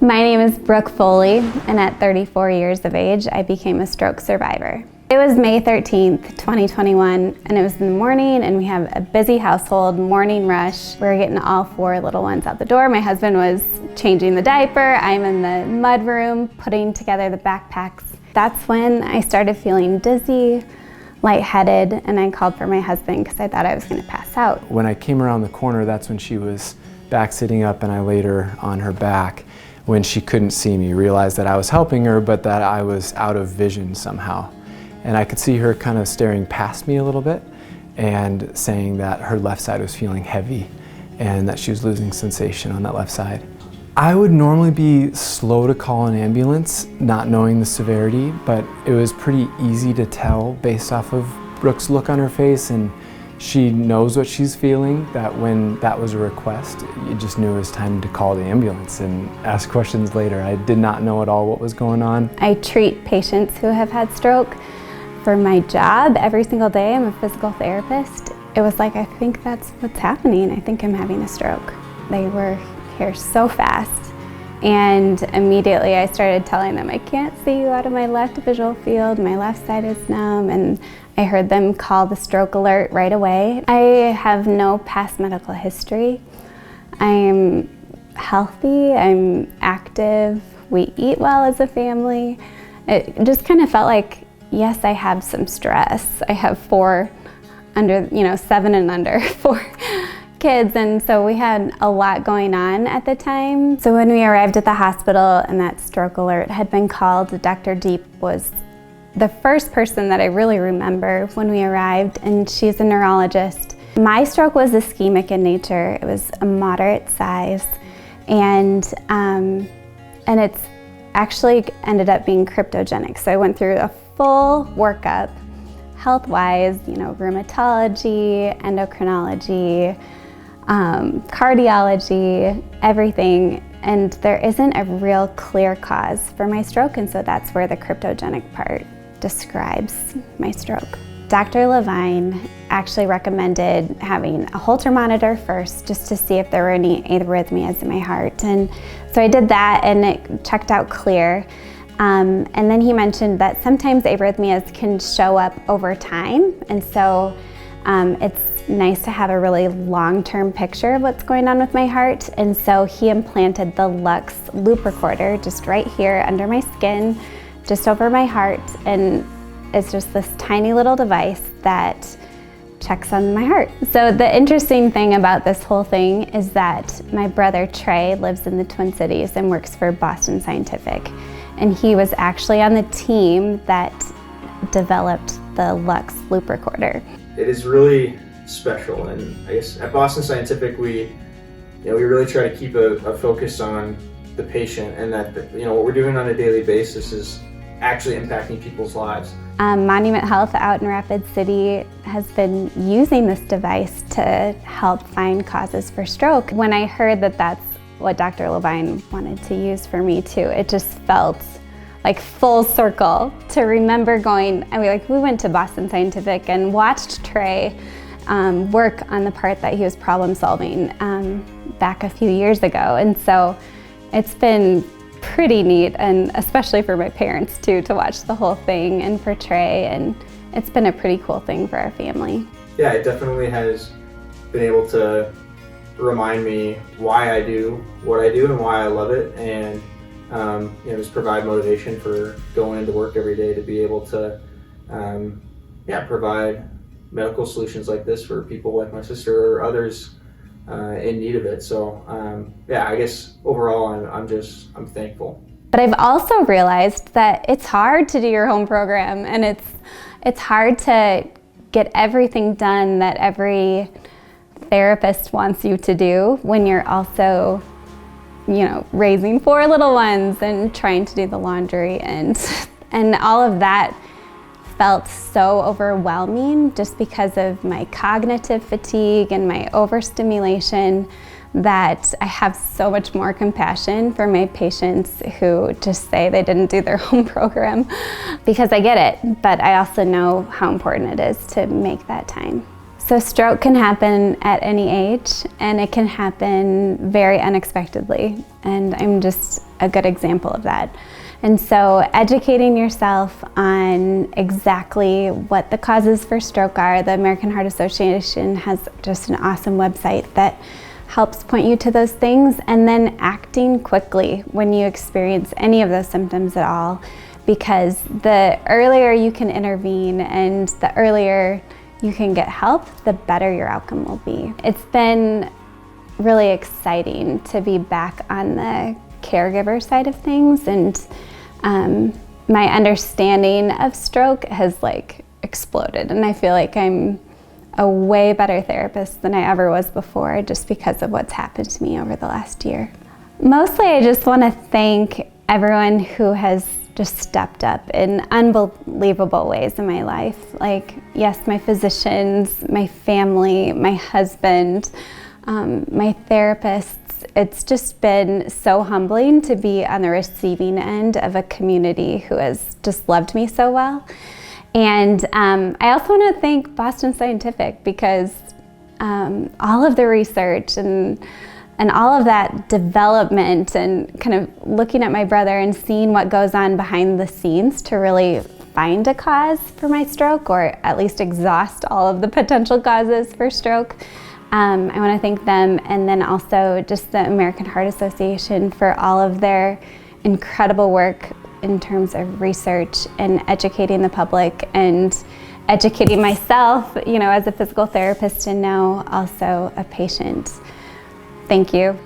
My name is Brooke Foley, and at 34 years of age, I became a stroke survivor. It was May 13th, 2021, and it was in the morning, and we have a busy household, morning rush. We were getting all 4 little ones out the door. My husband was changing the diaper. I'm in the mud room, putting together the backpacks. That's when I started feeling dizzy, lightheaded, and I called for my husband because I thought I was going to pass out. When I came around the corner, that's when she was back sitting up, and I laid her on her back. When she couldn't see me, realized that I was helping her, but that I was out of vision somehow. And I could see her kind of staring past me a little bit and saying that her left side was feeling heavy and that she was losing sensation on that left side. I would normally be slow to call an ambulance, not knowing the severity, but it was pretty easy to tell based off of Brooke's look on her face, and she knows what she's feeling, that when that was a request, you just knew it was time to call the ambulance and ask questions later. I did not know at all what was going on. I treat patients who have had stroke. For my job, every single day, I'm a physical therapist. It was like, I think that's what's happening. I think I'm having a stroke. They were here so fast. And immediately I started telling them, I can't see you out of my left visual field. My left side is numb. And I heard them call the stroke alert right away. I have no past medical history. I'm healthy, I'm active, we eat well as a family. It just kind of felt like, yes, I have some stress. I have 4 under, 7 and under, 4 kids, and so we had a lot going on at the time. So when we arrived at the hospital and that stroke alert had been called, Dr. Deep was the first person that I really remember when we arrived, and she's a neurologist. My stroke was ischemic in nature. It was a moderate size, and it's actually ended up being cryptogenic. So I went through a full workup, health-wise, rheumatology, endocrinology, cardiology, everything, and there isn't a real clear cause for my stroke, and so that's where the cryptogenic part describes my stroke. Dr. Levine actually recommended having a Holter monitor first, just to see if there were any arrhythmias in my heart, and so I did that, and it checked out clear. And then he mentioned that sometimes arrhythmias can show up over time, and so it's nice to have a really long-term picture of what's going on with my heart, and so he implanted the Lux loop recorder just right here under my skin, just over my heart, and it's just this tiny little device that checks on my heart. So the interesting thing about this whole thing is that my brother Trey lives in the Twin Cities and works for Boston Scientific, and he was actually on the team that developed the Lux loop recorder. It is really special, and I guess at Boston Scientific we really try to keep a focus on the patient, and that what we're doing on a daily basis is actually impacting people's lives. Monument Health out in Rapid City has been using this device to help find causes for stroke. When I heard that that's what Dr. Levine wanted to use for me too, it just felt like full circle to remember going. We went to Boston Scientific and watched Trey work on the part that he was problem solving back a few years ago, and so it's been pretty neat, and especially for my parents too, to watch the whole thing, and for Trey, and it's been a pretty cool thing for our family. Yeah, it definitely has been able to remind me why I do what I do and why I love it, and just provide motivation for going into work every day to be able to provide medical solutions like this for people like my sister or others in need of it. So I guess overall I'm thankful. But I've also realized that it's hard to do your home program, and it's hard to get everything done that every therapist wants you to do when you're also raising 4 little ones and trying to do the laundry, and all of that felt so overwhelming just because of my cognitive fatigue and my overstimulation, that I have so much more compassion for my patients who just say they didn't do their home program, because I get it, but I also know how important it is to make that time. So stroke can happen at any age, and it can happen very unexpectedly. And I'm just a good example of that. And so educating yourself on exactly what the causes for stroke are, the American Heart Association has just an awesome website that helps point you to those things, and then acting quickly when you experience any of those symptoms at all, because the earlier you can intervene and the earlier you can get help, the better your outcome will be. It's been really exciting to be back on the caregiver side of things, and my understanding of stroke has exploded, and I feel like I'm a way better therapist than I ever was before, just because of what's happened to me over the last year. Mostly I just want to thank everyone who has just stepped up in unbelievable ways in my life. Yes, my physicians, my family, my husband, my therapists. It's just been so humbling to be on the receiving end of a community who has just loved me so well. And I also want to thank Boston Scientific, because all of the research and all of that development and kind of looking at my brother and seeing what goes on behind the scenes to really find a cause for my stroke, or at least exhaust all of the potential causes for stroke. I want to thank them, and then also just the American Heart Association for all of their incredible work in terms of research and educating the public and educating myself, as a physical therapist and now also a patient. Thank you.